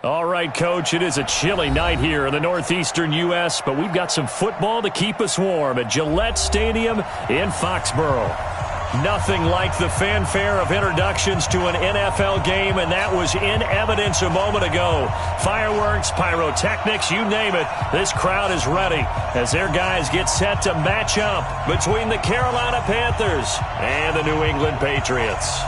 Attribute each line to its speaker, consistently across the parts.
Speaker 1: All right, Coach, it is a chilly night here in the northeastern U.S., but we've got some football to keep us warm at Gillette Stadium in Foxborough. Nothing like the fanfare of introductions to an NFL game, and that was in evidence a moment ago. Fireworks, pyrotechnics, you name it. This crowd is ready as their guys get set to match up between the Carolina Panthers and the New England Patriots.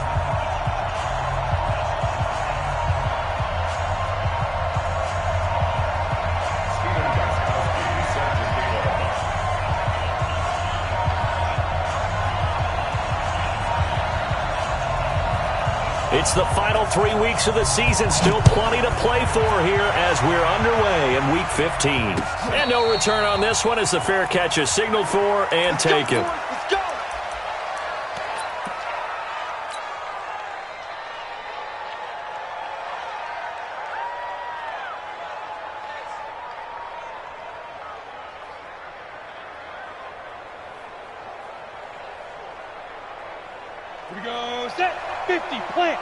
Speaker 1: It's the final 3 weeks of the season. Still plenty to play for here as we're underway in Week 15. And no return on this one as the fair catch is signaled for and taken.
Speaker 2: Let's go! Here we go. Set. 50. Plant.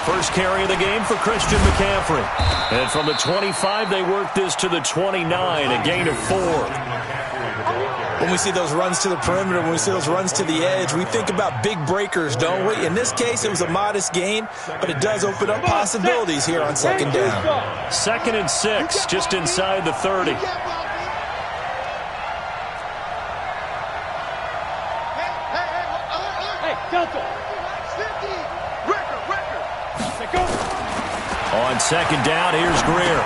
Speaker 1: First carry of the game for Christian McCaffrey. And from the 25, they work this to the 29, a gain of 4.
Speaker 3: When we see those runs to the perimeter, when we see those runs to the edge, we think about big breakers, don't we? In this case, it was a modest gain, but it does open up possibilities here on second down.
Speaker 1: 2nd and 6, just inside the 30.
Speaker 2: Hey, Delta.
Speaker 1: On second down, here's Greer.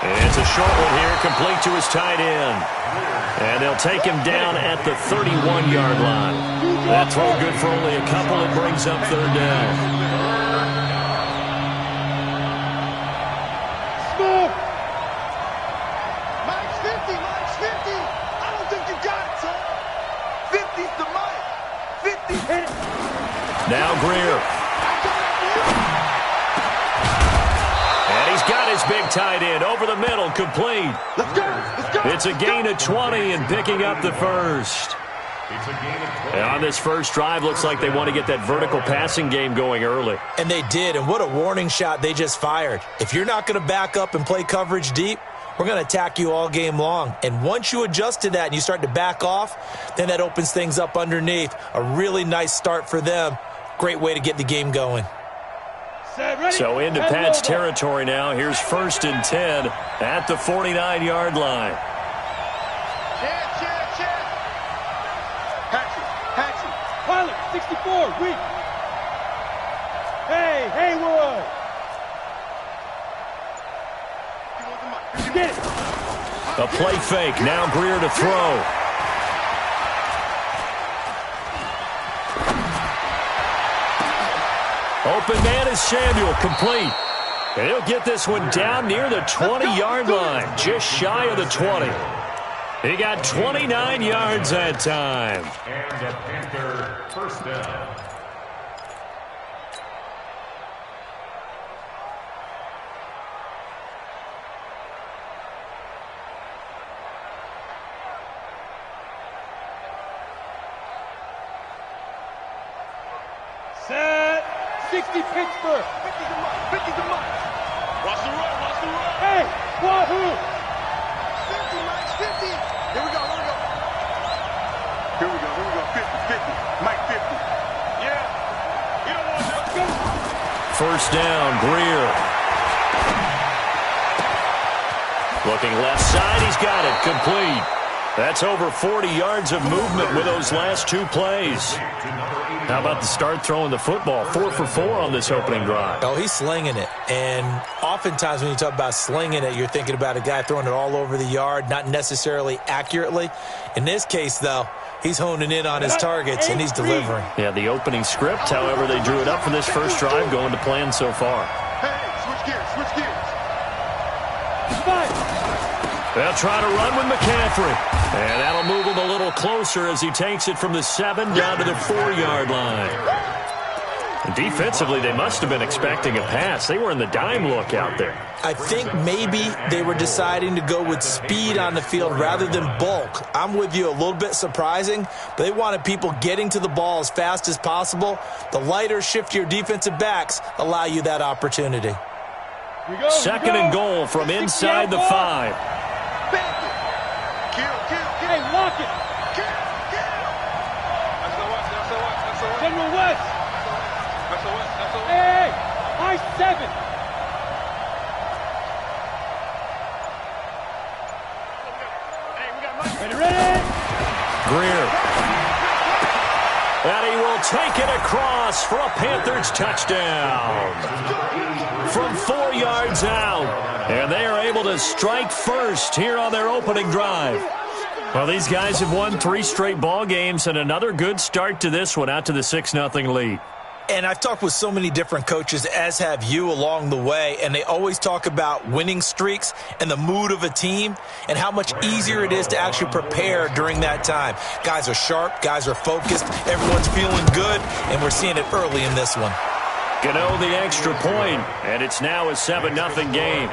Speaker 1: It's a short one here, complete to his tight end. And they'll take him down at the 31-yard line. That throw good for only a couple. It brings up third down.
Speaker 2: Smoke! Mike's 50, Mike's 50. I don't think you got it, son. 50's the Mike. 50. Hit it.
Speaker 1: Now Greer. Got his big tight end over the middle, complete.
Speaker 2: Let's go. Let's go.
Speaker 1: It's a gain of 20 and picking up the first. And on this first drive, looks like they want to get that vertical passing game going early.
Speaker 3: And they did, and what a warning shot they just fired. If you're not going to back up and play coverage deep, we're going to attack you all game long. And once you adjust to that and you start to back off, then that opens things up underneath. A really nice start for them. Great way to get the game going.
Speaker 1: So into Pat's territory now. Here's 1st and 10 at the 49-yard line.
Speaker 2: Chance. Hatchet. Pilot, 64, weak. Hey, Haywood. Get it.
Speaker 1: A play fake. Now Greer to throw. Open man is Samuel, complete. And he'll get this one down near the 20-yard line, just shy of the 20. He got 29 yards that time.
Speaker 4: And a Panther first down.
Speaker 2: Set. 60 Pittsburgh. 50 the Mike. Watch the run. Hey, Wahoo. 50, Mike's 50. Here we go. 50. Mike 50. Yeah. You don't want to go.
Speaker 1: First down, Greer. Looking left side, he's got it, complete. That's over 40 yards of movement with those last 2 plays. How about the start throwing the football? 4 for 4 on this opening drive.
Speaker 3: Oh, he's slinging it. And oftentimes when you talk about slinging it, you're thinking about a guy throwing it all over the yard, not necessarily accurately. In this case, though, he's honing in on his targets, and he's delivering.
Speaker 1: Yeah, the opening script, however, they drew it up for this first drive, going to plan so far.
Speaker 2: Hey, switch gears.
Speaker 1: They'll try to run with McCaffrey. And that'll move him a little closer as he takes it from the 7 down to the 4-yard line. Defensively, they must have been expecting a pass. They were in the dime look out there.
Speaker 3: I think maybe they were deciding to go with speed on the field rather than bulk. I'm with you, a little bit surprising, but they wanted people getting to the ball as fast as possible. The lighter, shiftier defensive backs allow you that opportunity.
Speaker 1: Second and goal from inside the 5.
Speaker 2: Hey, walk it. General West. Hey, I-7. Ready?
Speaker 1: Greer. And he will take it across for a Panthers touchdown. From 4 yards out. And they are able to strike first here on their opening drive. Well, these guys have won 3 straight ball games and another good start to this one out to the 6-0 lead.
Speaker 3: And I've talked with so many different coaches, as have you, along the way, and they always talk about winning streaks and the mood of a team and how much easier it is to actually prepare during that time. Guys are sharp, guys are focused, everyone's feeling good, and we're seeing it early in this one.
Speaker 1: Gano the extra point, and it's now a 7-0 game.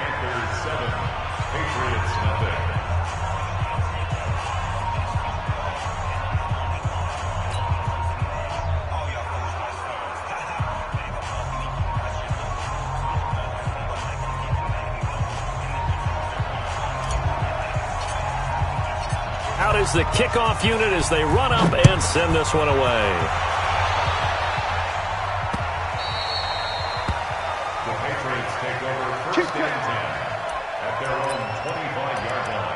Speaker 1: Out is the kickoff unit as they run up and send this one away.
Speaker 4: The Patriots take over first and 10 at their own 25-yard line.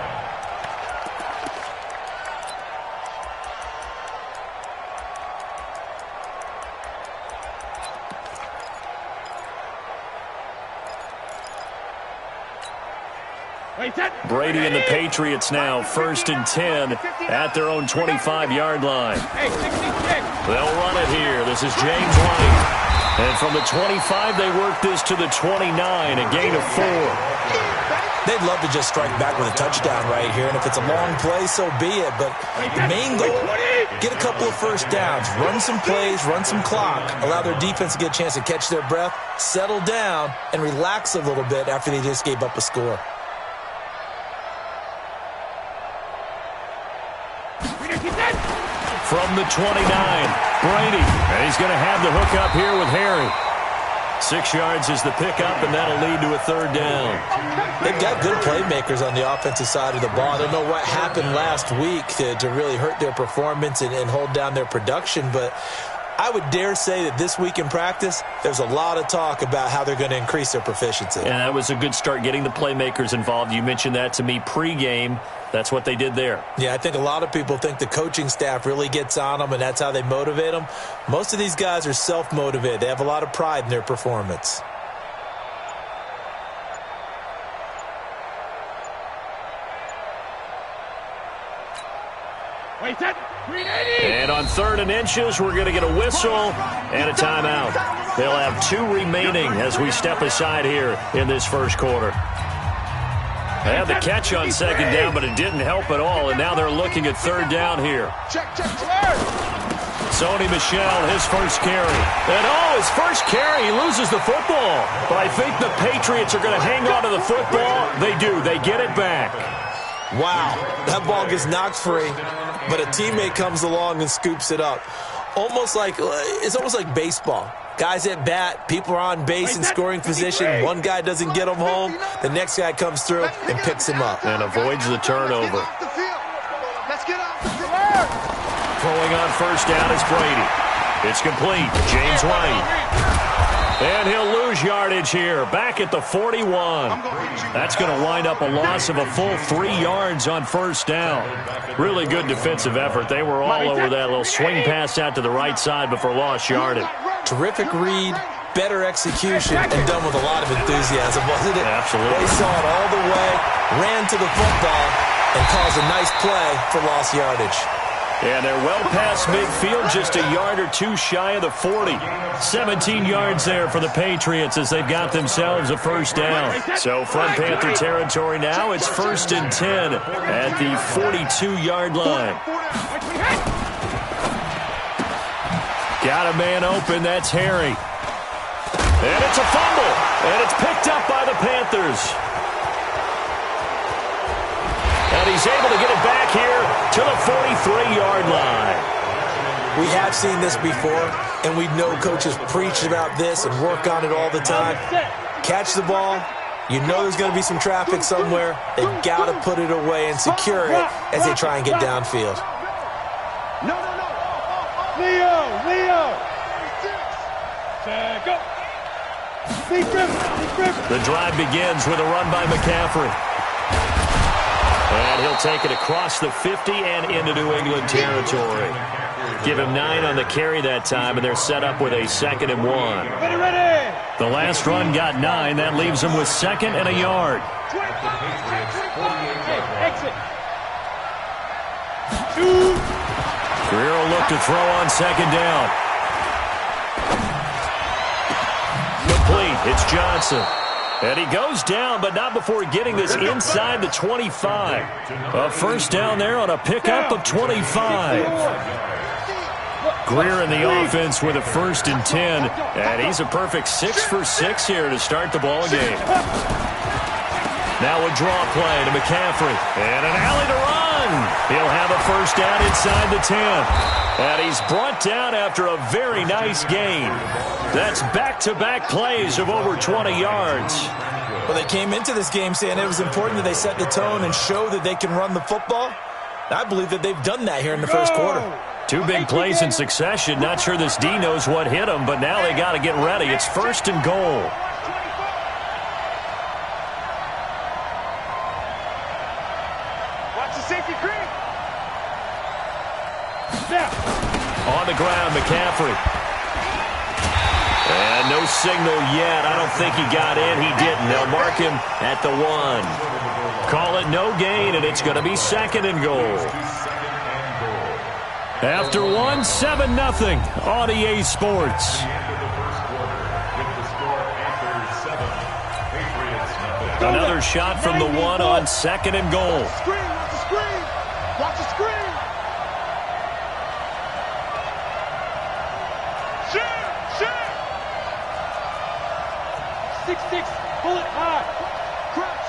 Speaker 1: Brady and the Patriots now first and 10 at their own 25-yard line. They'll run it here. This is James White. And from the 25, they work this to the 29, a gain of 4.
Speaker 3: They'd love to just strike back with a touchdown right here, and if it's a long play, so be it. But the main goal, get a couple of first downs, run some plays, run some clock, allow their defense to get a chance to catch their breath, settle down, and relax a little bit after they just gave up a score.
Speaker 1: From the 29, Brady. And he's going to have the hook up here with Harry. 6 yards is the pickup, and that'll lead to a third down.
Speaker 3: They've got good playmakers on the offensive side of the ball. I don't know what happened last week to really hurt their performance and hold down their production, but I would dare say that this week in practice, there's a lot of talk about how they're going to increase their proficiency.
Speaker 1: And that was a good start, getting the playmakers involved. You mentioned that to me pregame. That's what they did there.
Speaker 3: Yeah, I think a lot of people think the coaching staff really gets on them, and that's how they motivate them. Most of these guys are self-motivated. They have a lot of pride in their performance.
Speaker 1: And on 3rd and inches, we're going to get a whistle and a timeout. They'll have 2 remaining as we step aside here in this first quarter. They had the catch on 2nd down, but it didn't help at all, and now they're looking at 3rd down here. Sony Michel, his first carry. And his first carry, he loses the football. But I think the Patriots are going to hang on to the football. They do. They get it back.
Speaker 3: Wow, that ball gets knocked free, but a teammate comes along and scoops it up. It's almost like baseball. Guys at bat, people are on base in scoring position. One guy doesn't get him home. The next guy comes through and picks him up.
Speaker 1: And avoids the turnover. Throwing on 1st down is Brady. It's complete. James White. And he'll lose yardage here. Back at the 41. That's going to wind up a loss of a full 3 yards on 1st down. Really good defensive effort. They were all over that little swing pass out to the right side before lost yardage.
Speaker 3: Terrific read, better execution, and done with a lot of enthusiasm, wasn't it?
Speaker 1: Absolutely.
Speaker 3: They saw it all the way, ran to the football, and caused a nice play for lost yardage.
Speaker 1: And they're well past midfield, just a yard or 2 shy of the 40. 17 yards there for the Patriots as they've got themselves a 1st down. So from Panther territory now, it's 1st and 10 at the 42-yard line. Got a man open, that's Harry. And it's a fumble. And it's picked up by the Panthers. And he's able to get it back here to the 43-yard line.
Speaker 3: We have seen this before, and we know coaches preach about this and work on it all the time. Catch the ball. You know there's going to be some traffic somewhere. They've got to put it away and secure it as they try and get downfield.
Speaker 2: No. Leo. Go.
Speaker 1: The drive begins with a run by McCaffrey. And he'll take it across the 50 and into New England territory. Give him 9 on the carry that time, and they're set up with a 2nd and 1.
Speaker 2: Ready.
Speaker 1: The last run got 9. That leaves them with 2nd and a yard.
Speaker 2: Exit.
Speaker 1: Greer will look to throw on 2nd down. Complete. It's Johnson. And he goes down, but not before getting this inside the 25. A first down there on a pickup of 25. Greer in the offense with a 1st and 10. And he's a perfect 6 for 6 here to start the ball game. Now a draw play to McCaffrey. And an alley to run. He'll have a first down inside the 10. And he's brought down after a very nice gain. That's back-to-back plays of over 20 yards.
Speaker 3: Well, they came into this game saying it was important that they set the tone and show that they can run the football. I believe that they've done that here in the first quarter.
Speaker 1: 2 big plays in succession. Not sure this D knows what hit them, but now they got to get ready. It's 1st and goal.
Speaker 2: Watch the safety creep.
Speaker 1: On the ground, McCaffrey. And no signal yet. I don't think he got in. He didn't. They'll mark him at the 1. Call it no gain, and it's going to be 2nd and goal. After 1, 7-0 on EA Sports. Another shot from the 1 on 2nd and goal.
Speaker 2: Watch the screen. Shoot. 6-6, bullet high. Crunch.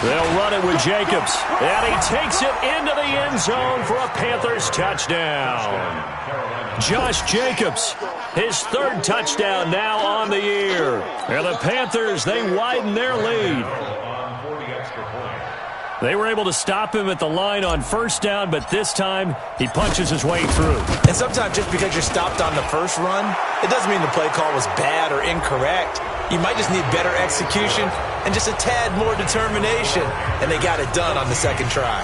Speaker 1: They'll run it with Jacobs. And he takes it into the end zone for a Panthers touchdown. Josh Jacobs, his 3rd touchdown now on the year. And the Panthers, they widen their lead. They were able to stop him at the line on 1st down, but this time he punches his way through.
Speaker 3: And sometimes just because you're stopped on the first run, it doesn't mean the play call was bad or incorrect. You might just need better execution and just a tad more determination. And they got it done on the 2nd try.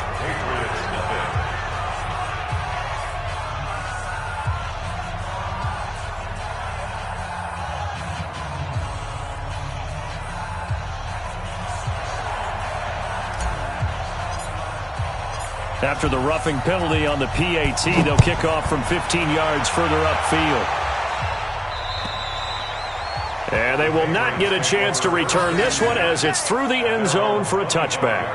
Speaker 1: After the roughing penalty on the PAT, they'll kick off from 15 yards further upfield. And they will not get a chance to return this one as it's through the end zone for a touchback.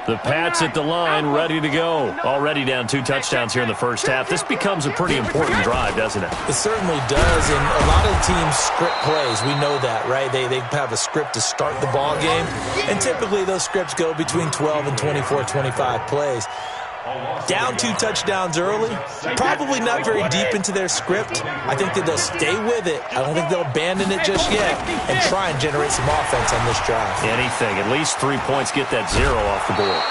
Speaker 1: The Pats at the line, ready to go. Already down 2 touchdowns here in the first half. This becomes a pretty important drive, doesn't it?
Speaker 3: It certainly does, and a lot of teams script plays. We know that, right? They have a script to start the ball game, and typically those scripts go between 12 and 24, 25 plays. Down 2 touchdowns early, probably not very deep into their script. I think that they'll stay with it. I don't think they'll abandon it just yet and try and generate some offense on this drive.
Speaker 1: Anything. At least 3 points, get that 0 off the board.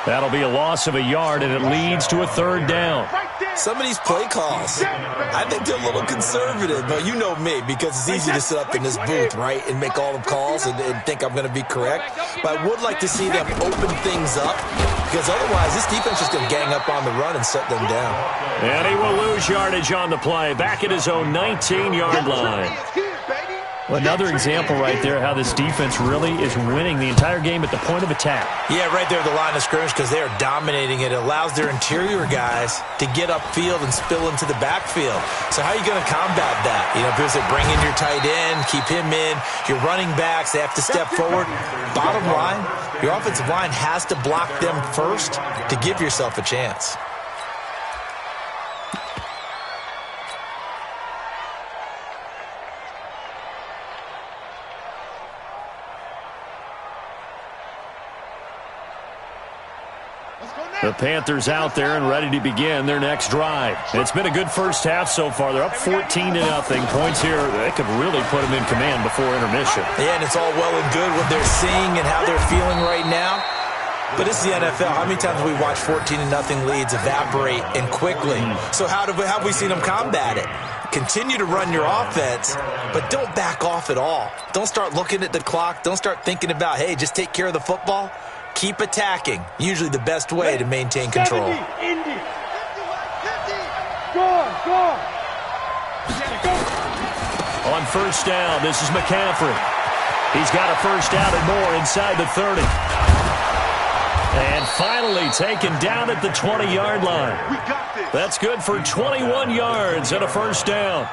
Speaker 1: That'll be a loss of a yard, and it leads to a 3rd down.
Speaker 3: Some of these play calls, I think they're a little conservative, but you know me, because it's easy to sit up in this booth, right, and make all the calls and think I'm going to be correct. But I would like to see them open things up, because otherwise this defense is going to gang up on the run and shut them down.
Speaker 1: And he will lose yardage on the play, back at his own 19-yard line. Well, another example right there how this defense really is winning the entire game at the point of attack.
Speaker 3: Yeah, right there at the line of scrimmage because they are dominating it. It allows their interior guys to get upfield and spill into the backfield. So how are you going to combat that? You know, people say bring in your tight end, keep him in. Your running backs, they have to step forward. Bottom line, your offensive line has to block them first to give yourself a chance.
Speaker 1: The Panthers out there and ready to begin their next drive. It's been a good first half so far. They're up 14-0. Points here, they could really put them in command before intermission.
Speaker 3: Yeah, and it's all well and good what they're seeing and how they're feeling right now. But this is the NFL. How many times have we watched 14-0 leads evaporate and quickly? So how have we seen them combat it? Continue to run your offense, but don't back off at all. Don't start looking at the clock. Don't start thinking about, hey, just take care of the football. Keep attacking. Usually the best way to maintain control.
Speaker 2: 70, Indy. 50. Go.
Speaker 1: On first down, this is McCaffrey. He's got a first down and more inside the 30. And finally taken down at the 20-yard line.
Speaker 2: We got this.
Speaker 1: That's good for 21 yards and a first down.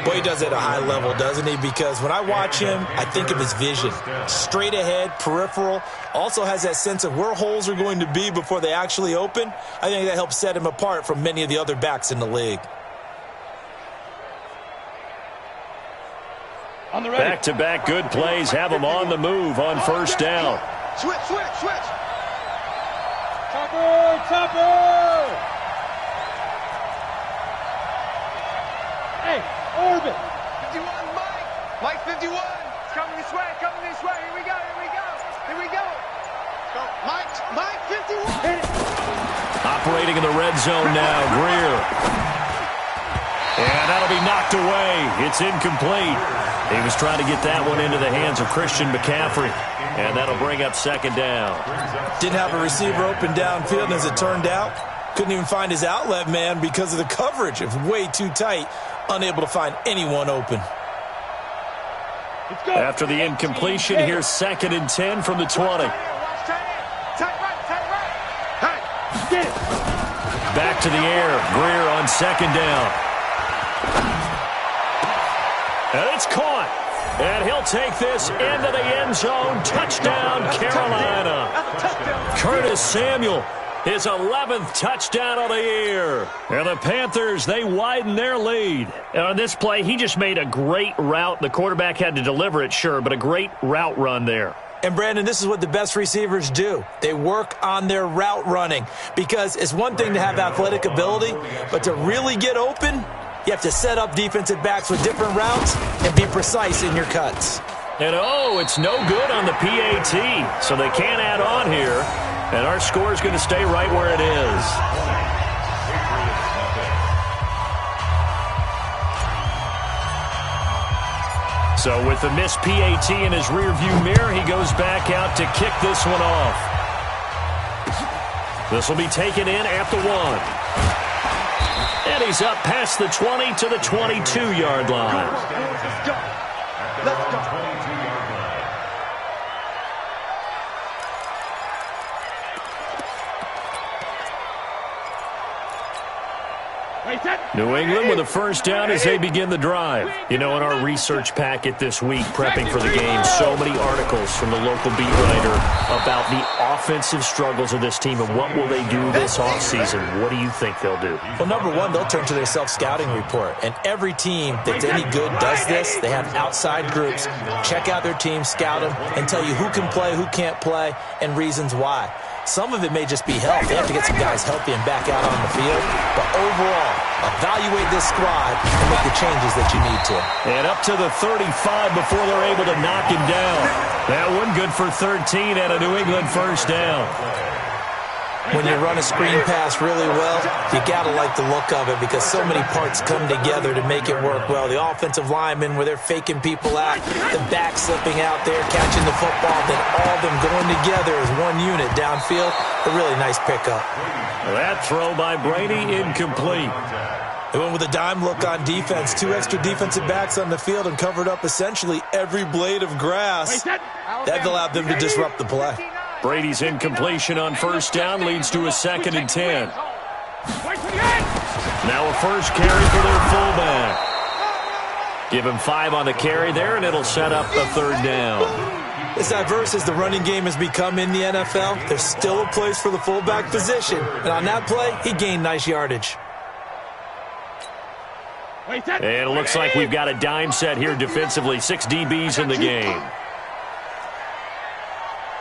Speaker 3: Boy, he does it at a high level, doesn't he? Because when I watch him, I think of his vision. Straight ahead, peripheral. Also has that sense of where holes are going to be before they actually open. I think that helps set him apart from many of the other backs in the league.
Speaker 2: On the ready.
Speaker 1: Back-to-back good plays have him on the move on first down.
Speaker 2: Switch. Chopper. Hey, Orbit.
Speaker 5: 51, Mike 51. It's coming this way. Here we go. Go. Mike 51.
Speaker 1: Operating in the red zone now, Greer. And that'll be knocked away. It's incomplete. He was trying to get that one into the hands of Christian McCaffrey. And that'll bring up second down.
Speaker 3: Didn't have a receiver open downfield, and as it turned out, couldn't even find his outlet man because of the coverage. It was way too tight, unable to find anyone open.
Speaker 2: Let's go.
Speaker 1: After the incompletion, here's 2nd and 10 from the 20.
Speaker 5: Tight right.
Speaker 2: Hey, get it.
Speaker 1: Back to the air. Greer on second down. And it's caught. And he'll take this into the end zone. Touchdown, Carolina. Curtis Samuel, his 11th touchdown of the year. And the Panthers, they widen their lead. And on this play, he just made a great route. The quarterback had to deliver it, sure, but a great route run there.
Speaker 3: And, Brandon, this is what the best receivers do. They work on their route running because it's one thing to have athletic ability, but to really get open, you have to set up defensive backs with different routes and be precise in your cuts.
Speaker 1: And, it's no good on the PAT, so they can't add on here. And our score is going to stay right where it is. So with the missed PAT in his rearview mirror, he goes back out to kick this one off. This will be taken in at the 1. And he's up past the 20 to the 22-yard line.
Speaker 2: Let's go.
Speaker 1: New England with a first down as they begin the drive. You know, in our research packet this week, prepping for the game, so many articles from the local beat writer about the offensive struggles of this team and what will they do this offseason. What do you think they'll do?
Speaker 3: Well, number one, they'll turn to their self-scouting report. And every team that's any good does this. They have outside groups. Check out their team, scout them, and tell you who can play, who can't play, and reasons why. Some of it may just be health. They have to get some guys healthy and back out on the field. But overall, evaluate this squad and make the changes that you need to.
Speaker 1: And up to the 35 before they're able to knock him down. That one good for 13 and a New England first down.
Speaker 3: When you run a screen pass really well, you got to like the look of it because so many parts come together to make it work well. The offensive linemen where they're faking people out, the back slipping out there, catching the football, then all of them going together as one unit downfield. A really nice pickup.
Speaker 1: That throw by Brady incomplete.
Speaker 3: They went with a dime look on defense. 2 extra defensive backs on the field and covered up essentially every blade of grass. That allowed them to disrupt the play.
Speaker 1: Brady's incompletion on first down leads to a 2nd and 10. Now a first carry for their fullback. Give him 5 on the carry there, and it'll set up a 3rd down.
Speaker 3: As diverse as the running game has become in the NFL, there's still a place for the fullback position. And on that play, he gained nice yardage.
Speaker 1: And it looks like we've got a dime set here defensively. 6 DBs in the game.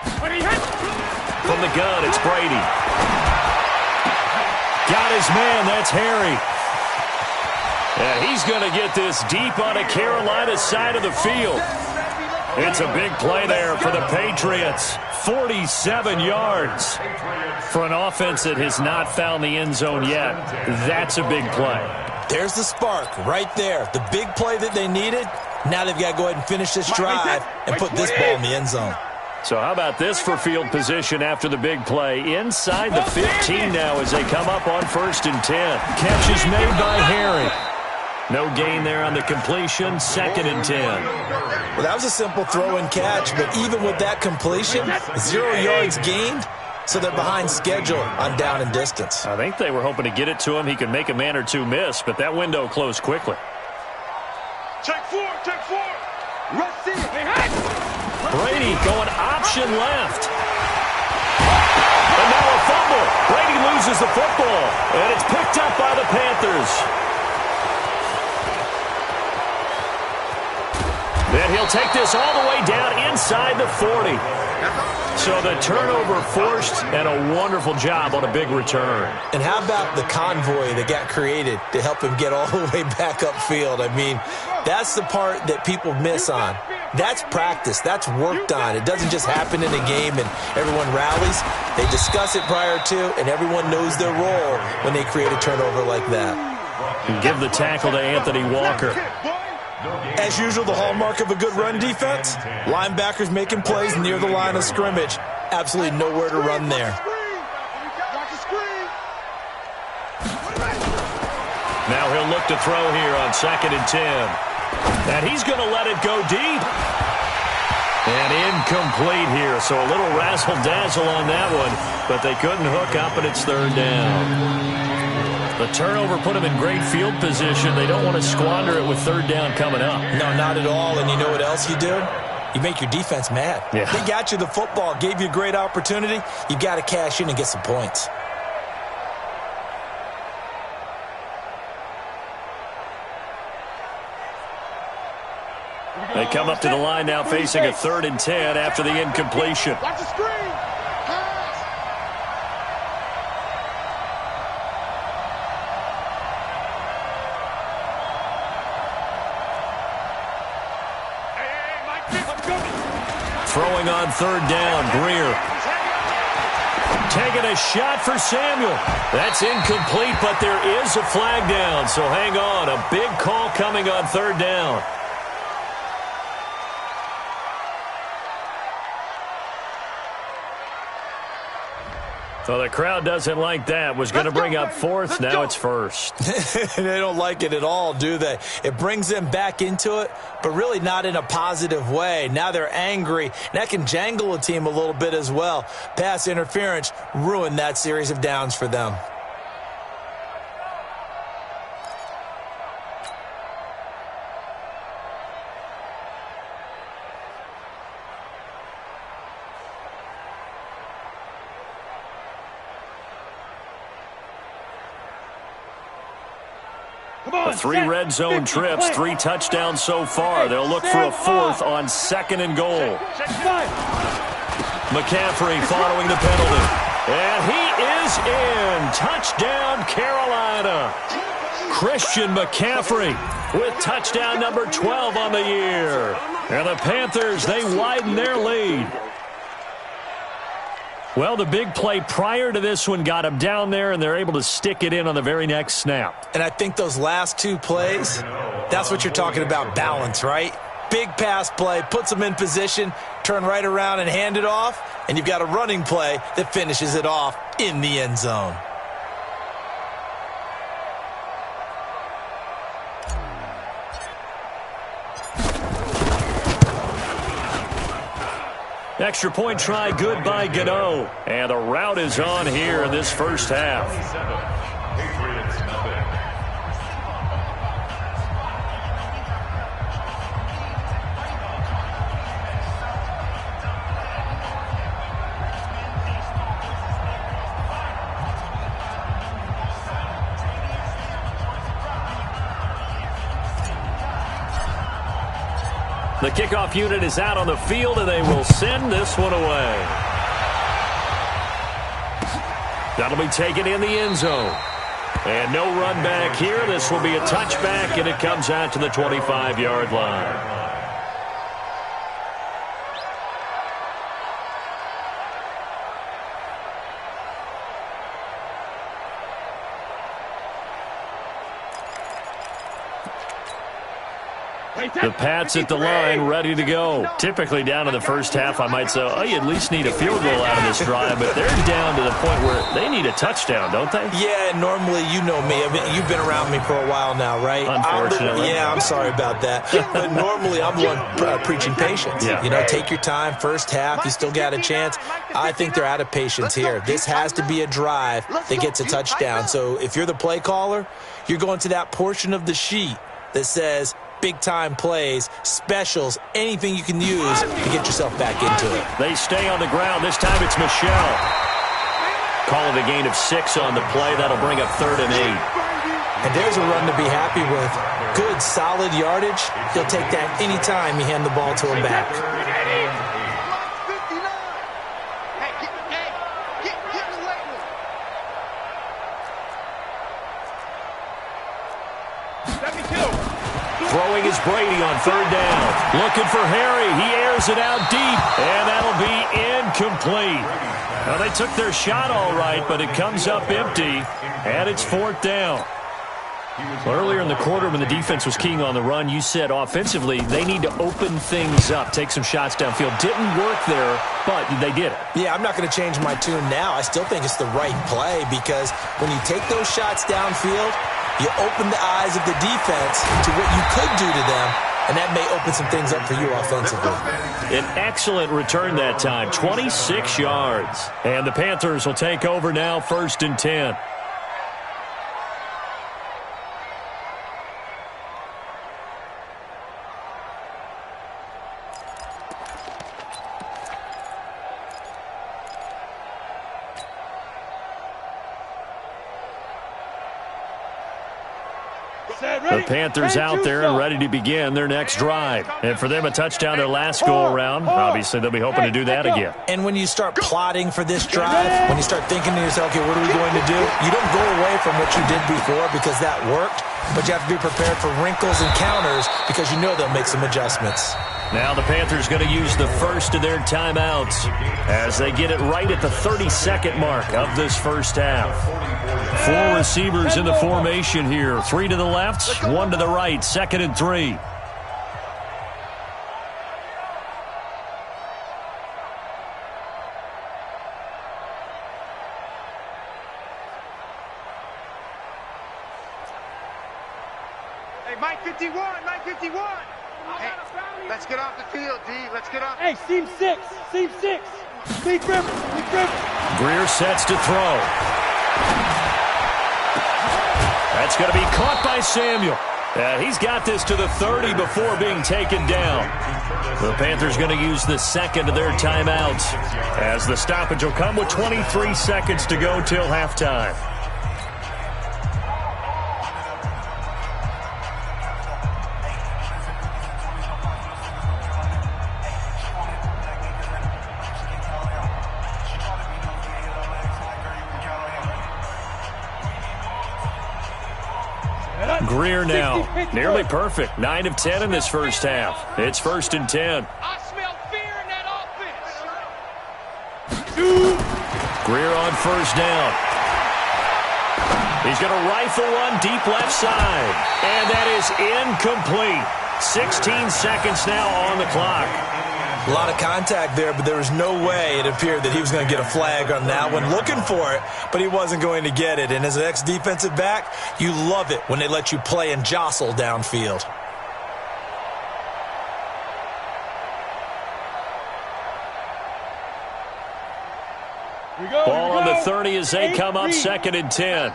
Speaker 1: From the gun, it's Brady. Got his man, that's Harry. And he's going to get this deep on a Carolina side of the field. It's a big play there for the Patriots. 47 yards. For an offense that has not found the end zone yet, that's a big play.
Speaker 3: There's the spark right there. The big play that they needed. Now they've got to go ahead and finish this drive and put this ball in the end zone.
Speaker 1: So how about this for field position after the big play? Inside the 15 now as they come up on 1st and 10. Catch is made by Harry. No gain there on the completion. 2nd and 10.
Speaker 3: Well, that was a simple throw and catch, but even with that completion, 0 yards gained, so they're behind schedule on down and distance.
Speaker 1: I think they were hoping to get it to him. He could make a man or two miss, but that window closed quickly.
Speaker 2: Check 4, check 4. Rush in.
Speaker 1: Brady going option left. And now a fumble. Brady loses the football, and it's picked up by the Panthers. Then he'll take this all the way down inside the 40. So the turnover forced, and a wonderful job on a big return.
Speaker 3: And how about the convoy that got created to help him get all the way back upfield? I mean, that's the part that people miss on. That's practice. That's worked on. It doesn't just happen in a game and everyone rallies. They discuss it prior to, and everyone knows their role when they create a turnover like that.
Speaker 1: And give the tackle to Anthony Walker.
Speaker 3: As usual, the hallmark of a good run defense, linebackers making plays near the line of scrimmage. Absolutely nowhere to run there.
Speaker 1: Now he'll look to throw here on 2nd and 10. And he's going to let it go deep. And incomplete here, so a little razzle-dazzle on that one, but they couldn't hook up, and it's 3rd down. The turnover put them in great field position. They don't want to squander it with 3rd down coming up.
Speaker 3: No, not at all. And you know what else you do? You make your defense mad.
Speaker 1: Yeah.
Speaker 3: They got you the football, gave you a great opportunity. You got to cash in and get some points.
Speaker 1: They come up to the line now facing a 3rd and 10 after the incompletion.
Speaker 2: Watch the screen.
Speaker 1: Throwing on 3rd down, Greer. Taking a shot for Samuel. That's incomplete, but there is a flag down, so hang on. A big call coming on 3rd down. So the crowd doesn't like that. Was going to bring up 4th. Now it's 1st.
Speaker 3: They don't like it at all, do they? It brings them back into it, but really not in a positive way. Now they're angry. And that can jangle a team a little bit as well. Pass interference ruined that series of downs for them.
Speaker 1: The 3 red zone trips, 3 touchdowns so far. They'll look for a 4th on 2nd and goal. McCaffrey following the penalty. And he is in. Touchdown, Carolina. Christian McCaffrey with touchdown number 12 on the year. And the Panthers, they widen their lead. Well, the big play prior to this one got them down there, and they're able to stick it in on the very next snap.
Speaker 3: And I think those last 2 plays, that's what you're talking about, balance, right? Big pass play, puts them in position, turn right around and hand it off, and you've got a running play that finishes it off in the end zone.
Speaker 1: Extra point try, good by Gano. And the rout is on here in this first half.
Speaker 4: Patriots nothing.
Speaker 1: The kickoff unit is out on the field, and they will send this one away. That'll be taken in the end zone. And no run back here. This will be a touchback, and it comes out to the 25-yard line. The Pats at the line, ready to go. Typically down in the first half, I might say, oh, you at least need a field goal out of this drive, but they're down to the point where they need a touchdown, don't they?
Speaker 3: Yeah, normally, you know me. I mean, you've been around me for a while now, right?
Speaker 1: Unfortunately.
Speaker 3: I'm sorry about that. But normally, I'm the one preaching patience.
Speaker 1: Yeah.
Speaker 3: You know, take your time, first half, you still got a chance. I think they're out of patience here. This has to be a drive that gets a touchdown. So if you're the play caller, you're going to that portion of the sheet that says big-time plays, specials, anything you can use to get yourself back into it.
Speaker 1: They stay on the ground. This time it's Michelle. Call it a gain of 6 on the play. That'll bring up 3rd and 8.
Speaker 3: And there's a run to be happy with. Good, solid yardage. He'll take that anytime you hand the ball to him back.
Speaker 1: Throwing is Brady on 3rd down. Looking for Harry. He airs it out deep, and that'll be incomplete. Now, they took their shot all right, but it comes up empty, and it's 4th down. Well, earlier in the quarter when the defense was keying on the run, you said offensively they need to open things up, take some shots downfield. Didn't work there, but they did it.
Speaker 3: Yeah, I'm not going to change my tune now. I still think it's the right play because when you take those shots downfield, you open the eyes of the defense to what you could do to them, and that may open some things up for you offensively.
Speaker 1: An excellent return that time, 26 yards. And the Panthers will take over now, 1st and 10. The Panthers out there and ready to begin their next drive. And for them, a touchdown their last go-around. Obviously, they'll be hoping to do that again.
Speaker 3: And when you start plotting for this drive, when you start thinking to yourself, okay, what are we going to do? You don't go away from what you did before because that worked, but you have to be prepared for wrinkles and counters because you know they'll make some adjustments.
Speaker 1: Now the Panthers going to use the first of their timeouts as they get it right at the 32nd mark of this first half. 4 receivers in the formation here. 3 to the left, 1 to the right. 2nd and 3.
Speaker 5: Hey, Mike 51, Mike 51. Hey, let's get off the field, D. Let's get off.
Speaker 2: Hey, seam 6, seam 6. Big Rivers.
Speaker 1: Greer sets to throw. That's going to be caught by Samuel. He's got this to the 30 before being taken down. The Panthers going to use the second of their timeouts as the stoppage will come with 23 seconds to go till halftime. Greer now, nearly perfect. 9 of 10 in this first half. It's 1st and 10.
Speaker 5: I smell fear in that offense.
Speaker 1: Greer on 1st down. He's going to rifle one deep left side. And that is incomplete. 16 seconds now on the clock.
Speaker 3: A lot of contact there, but there was no way it appeared that he was going to get a flag on that one. Looking for it, but he wasn't going to get it. And as an ex-defensive back, you love it when they let you play and jostle downfield.
Speaker 1: Ball on the 30 as they come up 2nd and 10.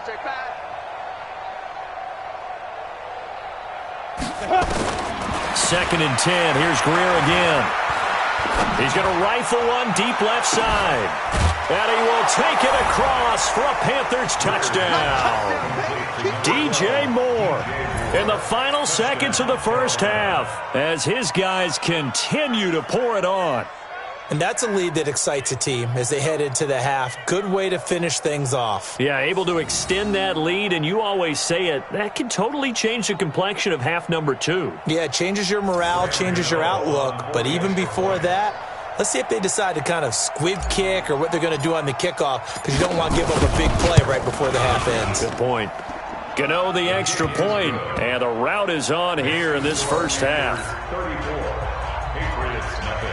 Speaker 1: Second and 10. Here's Greer again. He's going to rifle one deep left side. And he will take it across for a Panthers touchdown. DJ Moore in the final seconds of the first half as his guys continue to pour it on.
Speaker 3: And that's a lead that excites a team as they head into the half. Good way to finish things off.
Speaker 1: Yeah, able to extend that lead, and you always say it, that can totally change the complexion of half number 2.
Speaker 3: Yeah, it changes your morale, changes your outlook. But even before that, let's see if they decide to kind of squib kick or what they're going to do on the kickoff, because you don't want to give up a big play right before the half ends.
Speaker 1: Good point. Gano the extra point, and the route is on here in this first half.
Speaker 4: 34. Patriots nothing.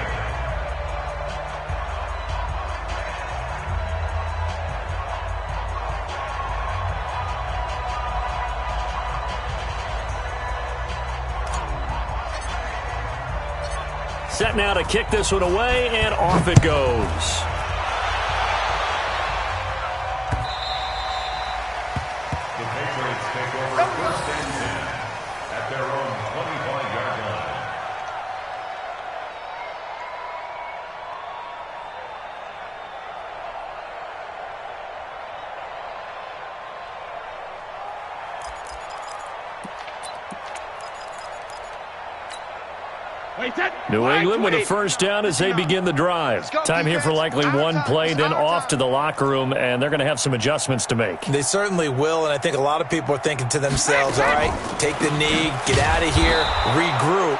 Speaker 1: Set now to kick this one away, and off it goes.
Speaker 4: The Patriots take over 1st and 10 at their own 25-yard line.
Speaker 1: New England with a first down as they begin the drive. Time here for likely one play, then off to the locker room, and they're going to have some adjustments to make.
Speaker 3: They certainly will, and I think a lot of people are thinking to themselves, all right, take the knee, get out of here, regroup.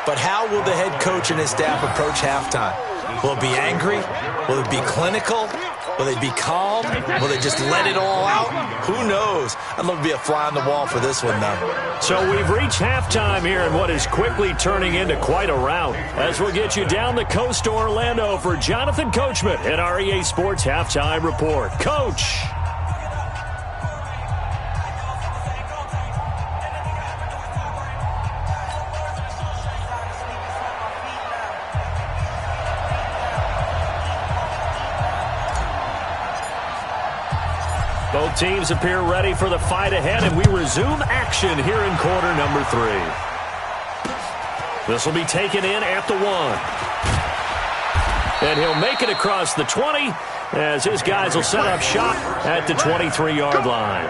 Speaker 3: But how will the head coach and his staff approach halftime? Will it be angry? Will it be clinical? Will they be calm? Will they just let it all out? Who knows? I'd love to be a fly on the wall for this one, though.
Speaker 1: So we've reached halftime here in what is quickly turning into quite a rout. As we'll get you down the coast to Orlando for Jonathan Coachman at our EA Sports Halftime Report. Coach. Both teams appear ready for the fight ahead, and we resume action here in quarter number 3. This will be taken in at the 1. And he'll make it across the 20 as his guys will set up shop at the 23-yard line.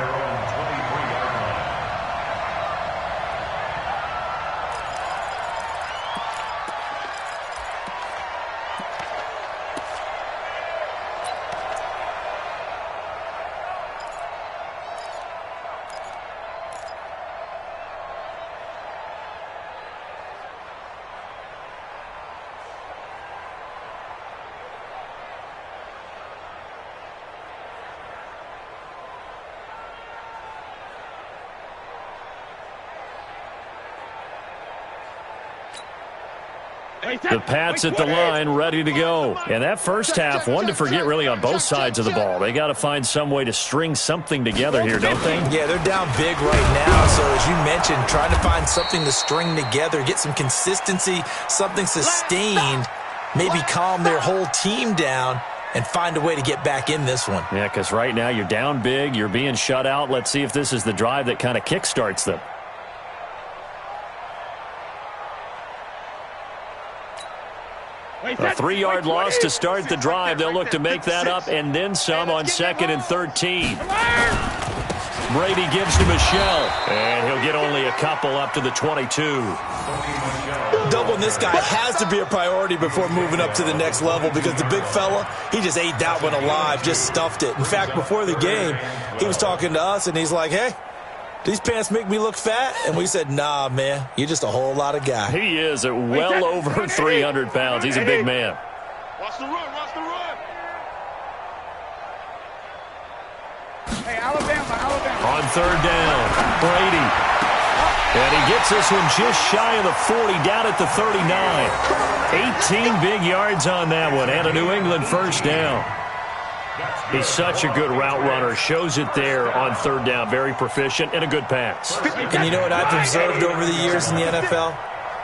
Speaker 1: The Pats at the line, ready to go. And that first half, one to forget really on both sides of the ball. They got to find some way to string something together here, don't they?
Speaker 3: Yeah, they're down big right now. So as you mentioned, trying to find something to string together, get some consistency, something sustained, maybe calm their whole team down and find a way to get back in this one.
Speaker 1: Yeah, because right now you're down big, you're being shut out. Let's see if this is the drive that kind of kickstarts them. A 3-yard loss to start the drive. They'll look to make that up and then some on 2nd and 13. Brady gives to Michelle, and he'll get only a couple up to the 22.
Speaker 3: Doubling this guy has to be a priority before moving up to the next level because the big fella, he just ate that one alive, just stuffed it. In fact, before the game, he was talking to us, and he's like, hey, these pants make me look fat? And we said, nah, man, you're just a whole lot of guy.
Speaker 1: He is at well over 300 pounds. He's a big man.
Speaker 5: Watch the run, watch the run. Hey, Alabama.
Speaker 1: On 3rd down, Brady. And he gets this one just shy of the 40, down at the 39. 18 big yards on that one, and a New England first down. He's such a good route runner. Shows it there on 3rd down. Very proficient and a good pass.
Speaker 3: And you know what I've observed over the years in the NFL?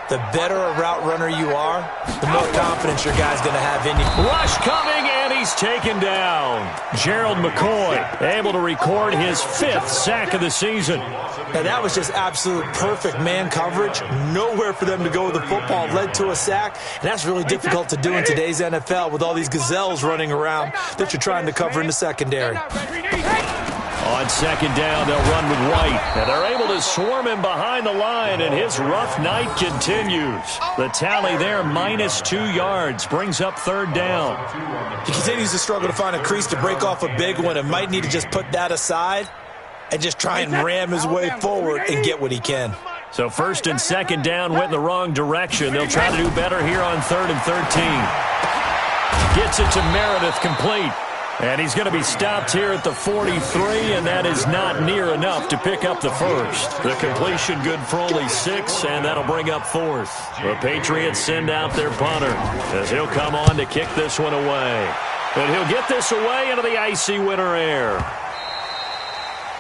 Speaker 3: the better a route runner you are, the more confidence your guy's going to have in you.
Speaker 1: Rush coming, and he's taken down. Gerald McCoy able to record his 5th sack of the season.
Speaker 3: Now, that was just absolute perfect man coverage. Nowhere for them to go with the football. Led to a sack, and that's really difficult to do in today's NFL with all these gazelles running around that you're trying to cover in the secondary.
Speaker 1: On second down, they'll run with White, and they're able to swarm him behind the line, and his rough night continues. The tally there, -2 yards, brings up 3rd down.
Speaker 3: He continues to struggle to find a crease to break off a big one and might need to just put that aside and just try and ram his way forward and get what he can.
Speaker 1: So 1st and 2nd down went in the wrong direction. They'll try to do better here on 3rd and 13. Gets it to Meredith, complete. And he's going to be stopped here at the 43, and that is not near enough to pick up the first. The completion good for only 6, and that'll bring up 4th. The Patriots send out their punter as he'll come on to kick this one away. And he'll get this away into the icy winter air.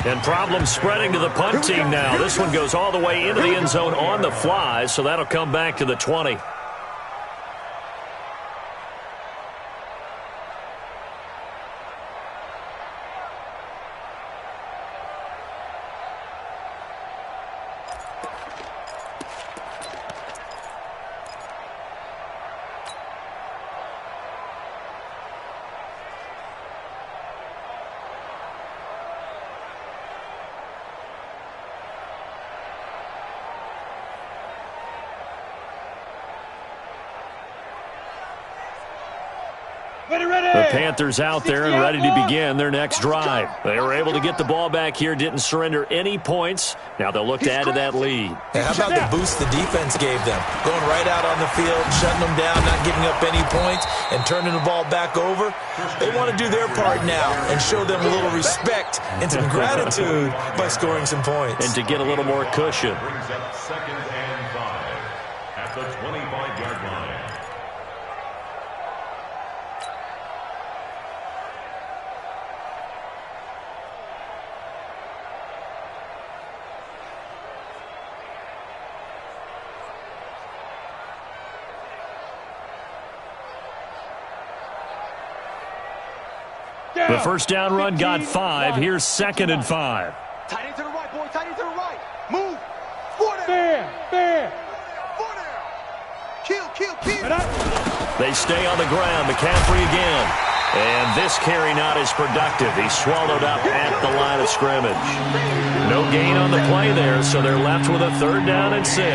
Speaker 1: And problems spreading to the punt team now. This one goes all the way into the end zone on the fly, so that'll come back to the 20. The Panthers out there and ready to begin their next drive. They were able to get the ball back here, didn't surrender any points. Now they'll look to add to that lead.
Speaker 3: And how about the boost the defense gave them? Going right out on the field, shutting them down, not giving up any points, and turning the ball back over. They want to do their part now and show them a little respect and some gratitude by scoring some points.
Speaker 1: And to get a little more cushion.
Speaker 4: Brings up 2nd and 5 at the 25-yard line.
Speaker 1: The first down run got 5. Here's 2nd and 5.
Speaker 5: Tight end to the right, boy. Tight end to the right. Move. Four down.
Speaker 2: Bam.
Speaker 5: Four down. Kill.
Speaker 1: They stay on the ground. McCaffrey again. And this carry not as productive. He's swallowed up at the line of scrimmage. No gain on the play there, so they're left with a 3rd down and 6.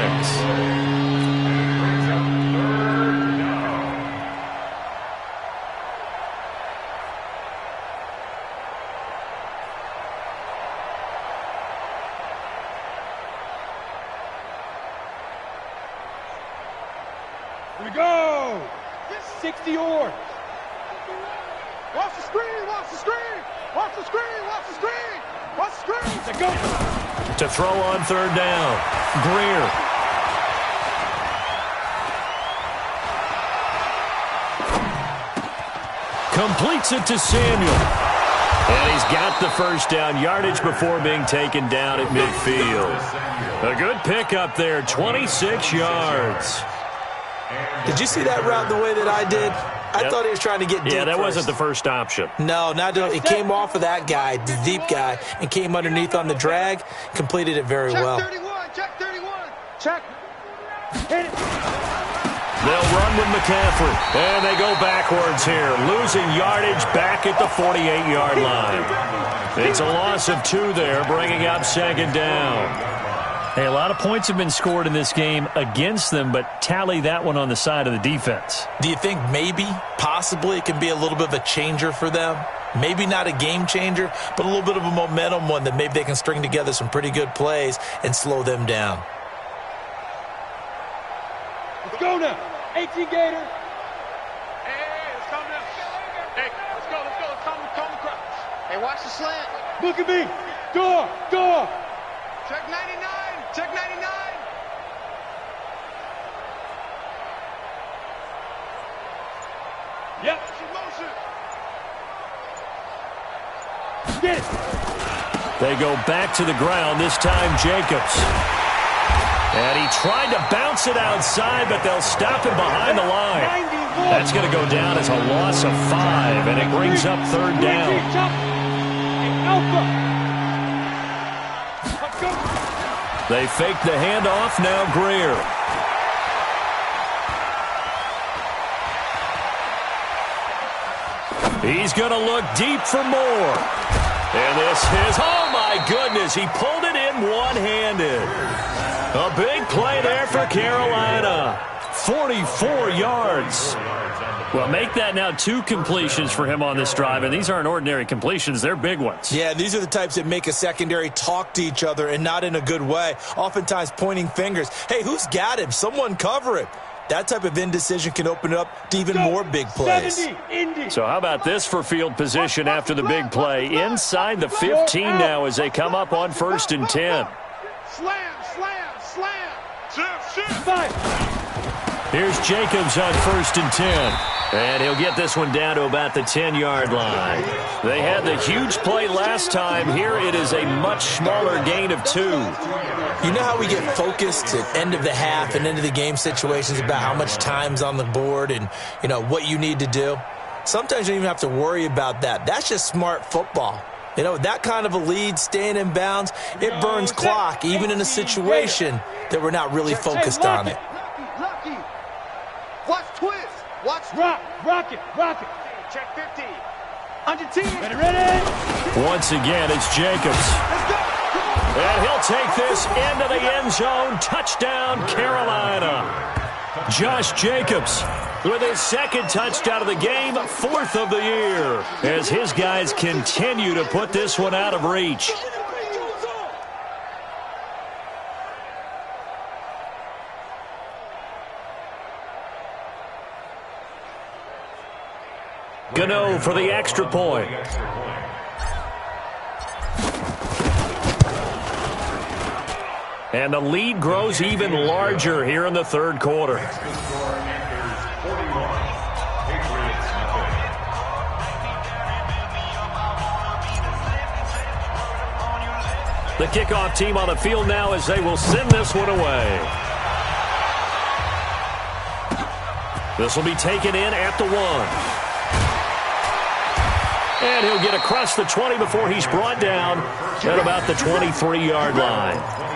Speaker 2: Here we go. 60 yards.
Speaker 5: Watch the screen. Watch the screen. Watch the screen. Watch the screen. Watch the screen.
Speaker 2: Let's go.
Speaker 1: To throw on 3rd down. Greer. Completes it to Samuel. And he's got the first down. Yardage before being taken down at midfield. A good pickup there. 26 yards.
Speaker 3: Did you see that route the way that I did? I thought he was trying to get deep.
Speaker 1: Yeah, that
Speaker 3: first.
Speaker 1: wasn't the first option.
Speaker 3: No, it came off of that guy, the deep guy, and came underneath on the drag, completed it very well.
Speaker 5: Check 31. Check.
Speaker 2: Hit it.
Speaker 1: They'll run with McCaffrey, and they go backwards here, losing yardage back at the 48-yard line. It's a loss of 2 there, bringing up 2nd down. Hey, a lot of points have been scored in this game against them, but tally that one on the side of the defense.
Speaker 3: Do you think maybe, possibly, it can be a little bit of a changer for them? Maybe not a game changer, but a little bit of a momentum one that maybe they can string together some pretty good plays and slow them down.
Speaker 2: Let's go now. 18 Gator.
Speaker 5: Hey, let's calm down. Hey, let's go. Calm the crowd. Hey, watch the slant.
Speaker 2: Look at me. Door.
Speaker 5: Check 99. Check 99.
Speaker 2: Yep.
Speaker 5: Motion.
Speaker 2: Get it.
Speaker 1: They go back to the ground, this time Jacobs. And he tried to bounce it outside, but they'll stop him behind the line. That's going to go down as a loss of 5, and it brings up third down. They fake the handoff, now Greer. He's going to look deep for more. And this is, oh my goodness, he pulled it in one-handed. A big play there for Carolina. 44 yards. Well, make that now 2 completions for him on this drive, and these aren't ordinary completions. They're big ones.
Speaker 3: Yeah, these are the types that make a secondary talk to each other and not in a good way, oftentimes pointing fingers. Hey, who's got him? Someone cover it. That type of indecision can open it up to even more big plays.
Speaker 1: So how about this for field position after the big play? Inside the 15 now as they come up on 1st and 10.
Speaker 5: Slam, slam, slam. Shift.
Speaker 1: Here's Jacobs on 1st and 10. And he'll get this one down to about the 10-yard line. They had the huge play last time. Here it is a much smaller gain of 2.
Speaker 3: You know how we get focused at end of the half and end of the game situations about how much time's on the board and, you know, what you need to do? Sometimes you don't even have to worry about that. That's just smart football. You know, that kind of a lead, staying in bounds, it burns clock, even in a situation that we're not really focused on it.
Speaker 5: Lucky. Watch twist. Watch
Speaker 2: rock it.
Speaker 5: Check 50. On your team.
Speaker 2: Ready.
Speaker 1: Once again, it's Jacobs.
Speaker 5: Let's go.
Speaker 1: And he'll take this into the end zone. Touchdown, Carolina. Josh Jacobs with his 2nd touchdown of the game, 4th of the year, as his guys continue to put this one out of reach. Gano for the extra point. And the lead grows even larger here in the 3rd quarter. The kickoff team on the field now as they will send this one away. This will be taken in at the 1. And he'll get across the 20 before he's brought down at about the 23-yard line.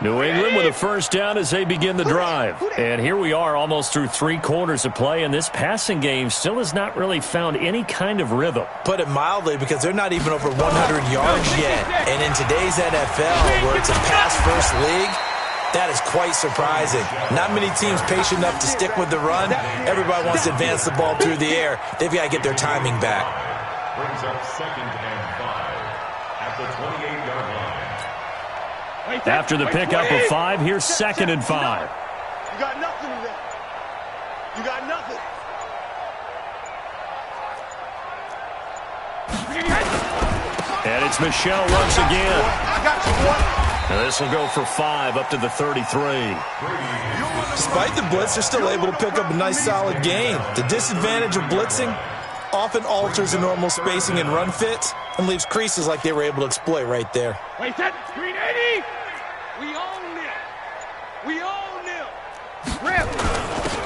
Speaker 1: New England with a 1st down as they begin the drive. And here we are almost through 3 quarters of play, and this passing game still has not really found any kind of rhythm.
Speaker 3: Put it mildly, because they're not even over 100 yards yet. And in today's NFL, where it's a pass-first league, that is quite surprising. Not many teams patient enough to stick with the run. Everybody wants to advance the ball through the air. They've got to get their timing back.
Speaker 4: Brings up 2nd and 5 at the 28-yard line.
Speaker 1: After the pickup of 5, here's 2nd and 5.
Speaker 5: You got nothing in there. You got nothing.
Speaker 1: And it's Michelle once again.
Speaker 5: I got you, boy.
Speaker 1: And this will go for 5 up to the 33.
Speaker 3: Despite the blitz, they're still able to pick up a nice solid gain. The disadvantage of blitzing often alters the normal spacing and run fits and leaves creases like they were able to exploit right there.
Speaker 2: Wait, that screen 80. We own it. We own it. Rip.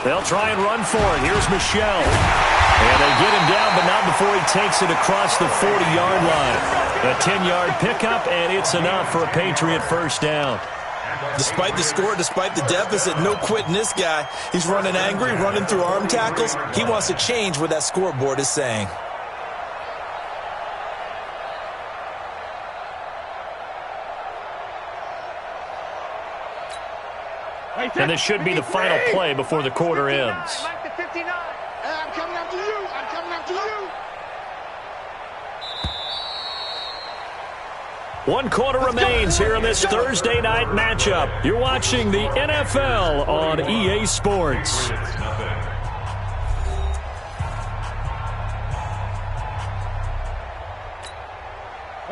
Speaker 1: They'll try and run for it. Here's Michelle. And they get him down, but not before he takes it across the 40-yard line. A 10-yard pickup, and it's enough for a Patriot 1st down.
Speaker 3: Despite the score, despite the deficit, no quitting this guy. He's running angry, running through arm tackles. He wants to change what that scoreboard is saying.
Speaker 1: And this should be the final play before the quarter ends.
Speaker 5: Mike the 59. I'm coming after you. I'm coming after you.
Speaker 1: 1 quarter remains here in this Thursday night matchup. You're watching the NFL on EA Sports.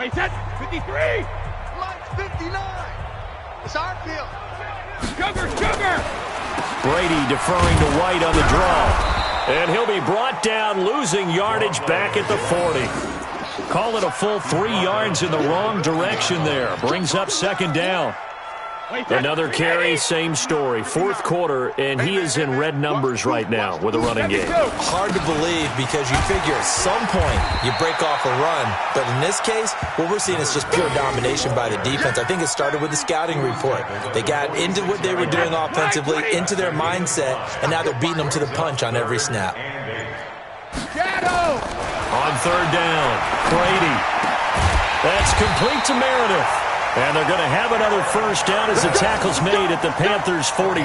Speaker 2: Wait, set. 53.
Speaker 5: Mike's 59. It's our field.
Speaker 2: Sugar.
Speaker 1: Brady deferring to White on the draw. And he'll be brought down, losing yardage back at the 40. Call it a full 3 yards in the wrong direction there. Brings up second down. Another carry, same story. Fourth quarter, and he is in red numbers right now with a running game.
Speaker 3: Hard to believe because you figure at some point you break off a run. But in this case, what we're seeing is just pure domination by the defense. I think it started with the scouting report. They got into what they were doing offensively, into their mindset, and now they're beating them to the punch on every snap.
Speaker 1: On third down, Brady. That's complete to Meredith. And they're going to have another first down as the tackle's made at the Panthers' 42.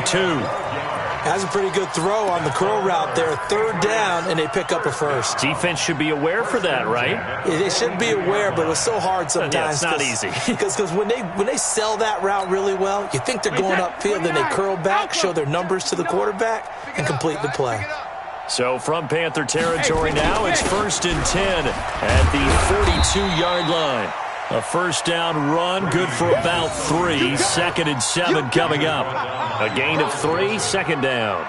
Speaker 3: Has a pretty good throw on the curl route there. Third down, and they pick up a first.
Speaker 1: Defense should be aware for that, right?
Speaker 3: Yeah, they should be aware, but it's so hard sometimes.
Speaker 1: Yeah, it's not easy.
Speaker 3: Because when they sell that route really well, you think they're going upfield, then they curl back, show their numbers to the quarterback, and complete the play.
Speaker 1: So from Panther territory now, it's 1st and 10 at the 42-yard line. A first down run, good for about 3. 2nd and 7 coming up. A gain of 3, second down.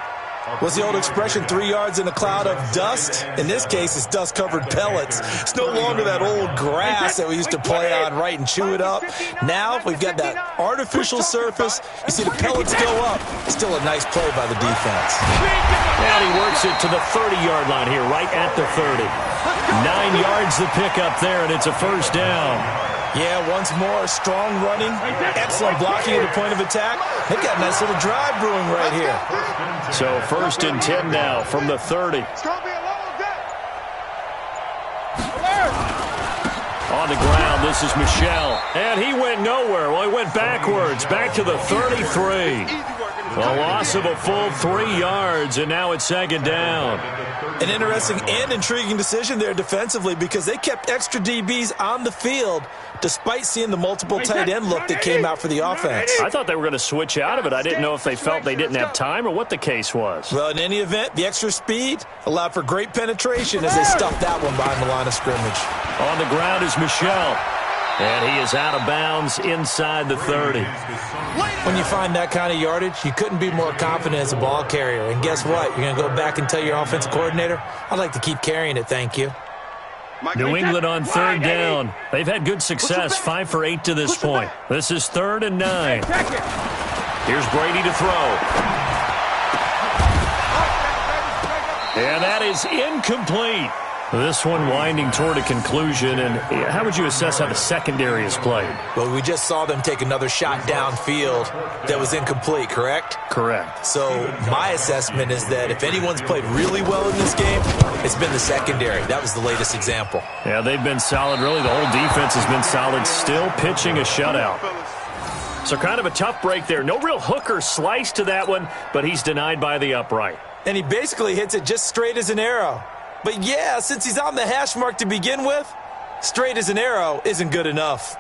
Speaker 3: What's the old expression, 3 yards in a cloud of dust? In this case, it's dust-covered pellets. It's no longer that old grass that we used to play on, right, and chew it up. Now we've got that artificial surface. You see the pellets go up. Still a nice play by the defense.
Speaker 1: And he works it to the 30-yard line here, right at the 30. 9 yards to pick up there, and it's a first down.
Speaker 3: Yeah, once more, strong running, excellent blocking at the point of attack. They've got a nice little drive brewing right here.
Speaker 1: So 1st and 10 now from the 30.
Speaker 5: It's going to be a long day.
Speaker 1: On the ground, this is Michel. And he went nowhere. Well, he went backwards, back to the 33. A loss of a full 3 yards, and now it's 2nd down.
Speaker 3: An interesting and intriguing decision there defensively because they kept extra DBs on the field despite seeing the multiple tight end look that came out for the offense.
Speaker 1: I thought they were going to switch out of it. I didn't know if they felt they didn't have time or what the case was.
Speaker 3: Well, in any event, the extra speed allowed for great penetration as they stuffed that one behind the line of scrimmage.
Speaker 1: On the ground is Michel. And he is out of bounds inside the 30.
Speaker 3: When you find that kind of yardage, you couldn't be more confident as a ball carrier. And guess what? You're going to go back and tell your offensive coordinator, I'd like to keep carrying it, thank you.
Speaker 1: New England on third down. They've had good success, 5 for 8 to this point. This is 3rd and 9. Here's Brady to throw. And that is incomplete. This one winding toward a conclusion, and how would you assess how the secondary has played?
Speaker 3: Well, we just saw them take another shot downfield that was incomplete, correct?
Speaker 1: Correct.
Speaker 3: So my assessment is that if anyone's played really well in this game, it's been the secondary. That was the latest example.
Speaker 1: Yeah, they've been solid. Really, the whole defense has been solid, still pitching a shutout. So kind of a tough break there. No real hook or slice to that one, but he's denied by the upright.
Speaker 3: And he basically hits it just straight as an arrow. But yeah, since he's on the hash mark to begin with, straight as an arrow isn't good enough.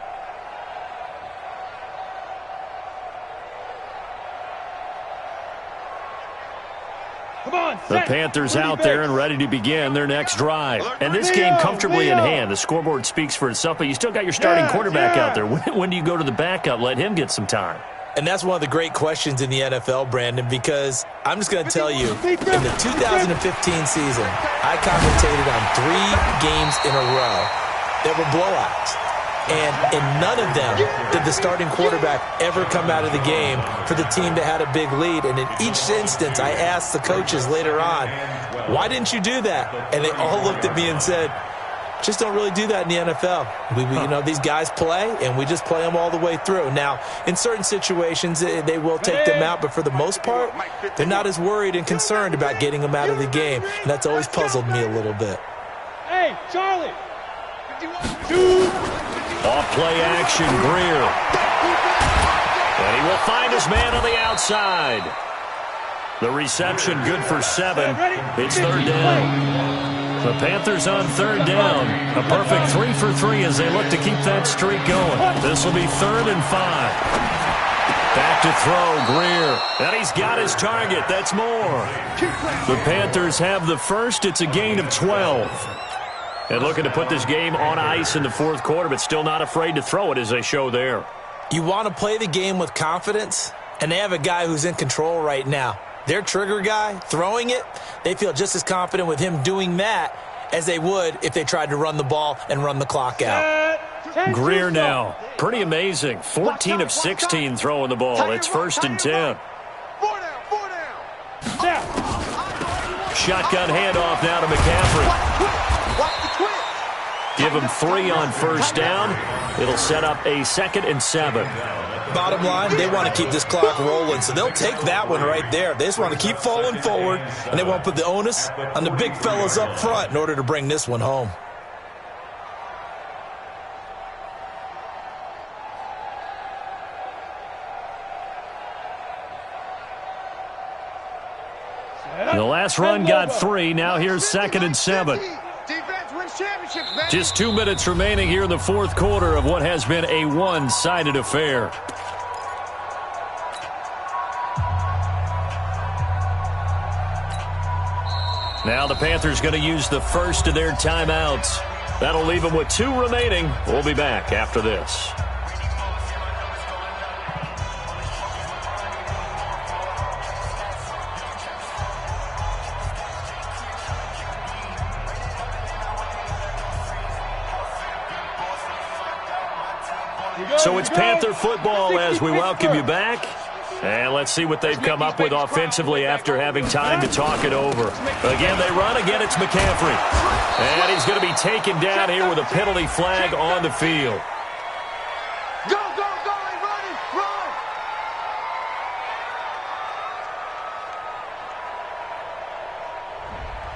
Speaker 1: The Panthers out there and ready to begin their next drive. And this game comfortably in hand. The scoreboard speaks for itself, but you still got your starting quarterback out there. When do you go to the backup? Let him get some time.
Speaker 3: And that's one of the great questions in the NFL, Brandon, because I'm just going to tell you, in the 2015 season, I commentated on 3 games in a row that were blowouts. And in none of them did the starting quarterback ever come out of the game for the team that had a big lead. And in each instance, I asked the coaches later on, why didn't you do that? And they all looked at me and said, just don't really do that in the NFL. You know, these guys play, and we just play them all the way through. Now, in certain situations, they will take them out, but for the most part, they're not as worried and concerned about getting them out of the game, and that's always puzzled me a little bit.
Speaker 2: Hey, Charlie!
Speaker 1: Off play action, Greer. And he will find his man on the outside. The reception good for 7. It's 3rd down. The Panthers on 3rd down. A perfect 3 for 3 as they look to keep that streak going. This will be 3rd and 5. Back to throw, Greer. And he's got his target. That's more. The Panthers have the first. It's a gain of 12. And looking to put this game on ice in the fourth quarter, but still not afraid to throw it as they show there.
Speaker 3: You want to play the game with confidence, and they have a guy who's in control right now. Their trigger guy, throwing it, they feel just as confident with him doing that as they would if they tried to run the ball and run the clock out.
Speaker 1: Greer now. Pretty amazing. 14 of 16 throwing the ball. It's 1st and 10. Shotgun handoff now to McCaffrey. Give him 3 on 1st down. It'll set up a 2nd and 7.
Speaker 3: Bottom line, they want to keep this clock rolling, so they'll take that one right there. They just want to keep falling forward, and they want to put the onus on the big fellas up front in order to bring this one home.
Speaker 1: The last run got 3. Now here's 2nd and 7. Just 2 minutes remaining here in the fourth quarter of what has been a one-sided affair. Now the Panthers going to use the first of their timeouts. That'll leave them with 2 remaining. We'll be back after this. So it's Panther football as we welcome you back. And let's see what they've come up with offensively after having time to talk it over. Again, they run. Again, it's McCaffrey. And he's going to be taken down here with a penalty flag on the field.
Speaker 5: Go, go, go, and run.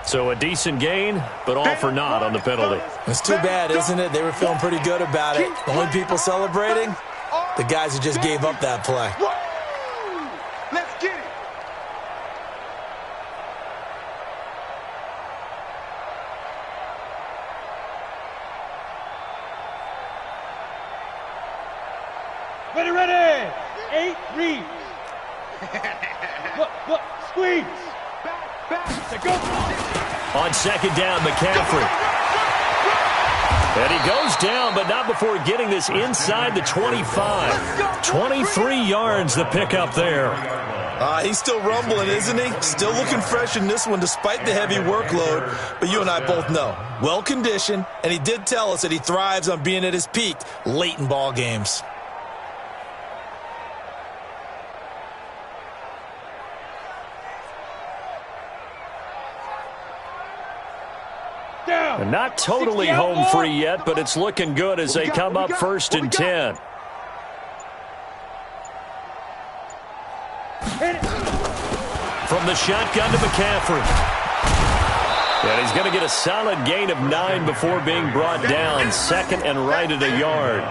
Speaker 1: So a decent gain, but all for naught on the penalty.
Speaker 3: It's too bad, isn't it? They were feeling pretty good about it. The only people celebrating, the guys who just gave up that play.
Speaker 5: Let's get it.
Speaker 2: Ready. 8, read. Look, squeeze. Back, go.
Speaker 1: On 2nd down, McCaffrey. And he goes down, but not before getting this inside the 25. 23 yards the pickup there.
Speaker 3: He's still rumbling, isn't he? Still looking fresh in this one despite the heavy workload. But you and I both know, well-conditioned, and he did tell us that he thrives on being at his peak late in ball games.
Speaker 1: And not totally home free yet, but it's looking good as they come up 1st and 10. From the shotgun to McCaffrey. And he's going to get a solid gain of 9 before being brought down. 2nd and right at a yard.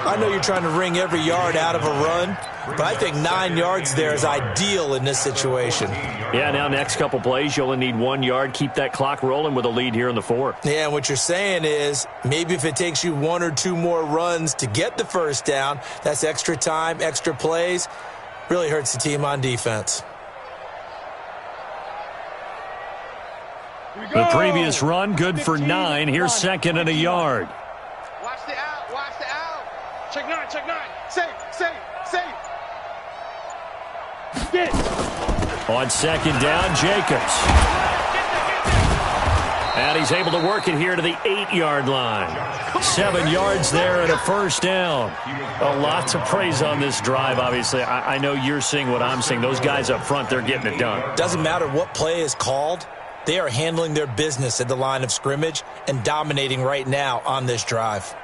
Speaker 3: I know you're trying to wring every yard out of a run, but I think 9 yards there is ideal in this situation.
Speaker 1: Yeah, now next couple plays, you only need 1 yard. Keep that clock rolling with a lead here in the fourth.
Speaker 3: Yeah, and what you're saying is maybe if it takes you 1 or 2 more runs to get the first down, that's extra time, extra plays, really hurts the team on defense.
Speaker 1: The previous run, good for 9. Here's 2nd and a yard.
Speaker 5: Watch the out. Check 9. Safe.
Speaker 2: Get it.
Speaker 1: On 2nd down, Jacobs. And he's able to work it here to the 8-yard line. 7 yards there and a first down. A lot to praise on this drive, obviously. I know you're seeing what I'm seeing. Those guys up front, they're getting it done.
Speaker 3: Doesn't matter what play is called. They are handling their business at the line of scrimmage and dominating right now on this drive.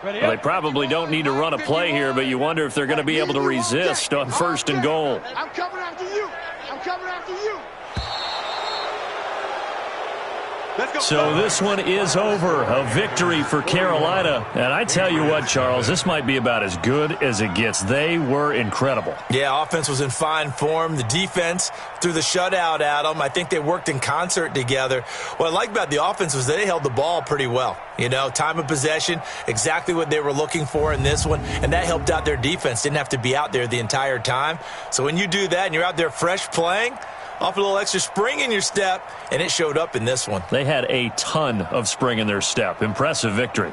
Speaker 1: Well, they probably don't need to run a play here, but you wonder if they're going to be able to resist on 1st and goal.
Speaker 5: I'm coming after you.
Speaker 1: So this one is over. A victory for Carolina. And I tell you what, Charles, this might be about as good as it gets. They were incredible.
Speaker 3: Yeah, offense was in fine form. The defense threw the shutout at them. I think they worked in concert together. What I like about the offense was they held the ball pretty well. You know, time of possession, exactly what they were looking for in this one. And that helped out their defense. Didn't have to be out there the entire time. So when you do that and you're out there fresh playing, Offer a little extra spring in your step, and it showed up in this one.
Speaker 1: They had a ton of spring in their step. Impressive victory.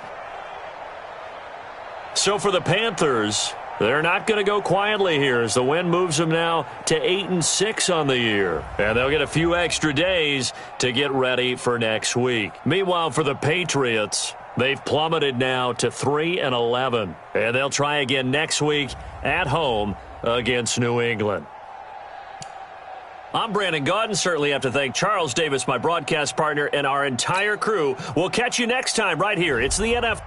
Speaker 1: So for the Panthers, they're not going to go quietly here as the win moves them now to 8-6 on the year. And they'll get a few extra days to get ready for next week. Meanwhile, for the Patriots, they've plummeted now to 3-11. And they'll try again next week at home against New England. I'm Brandon Gaudin. Certainly have to thank Charles Davis, my broadcast partner, and our entire crew. We'll catch you next time right here. It's the NFL.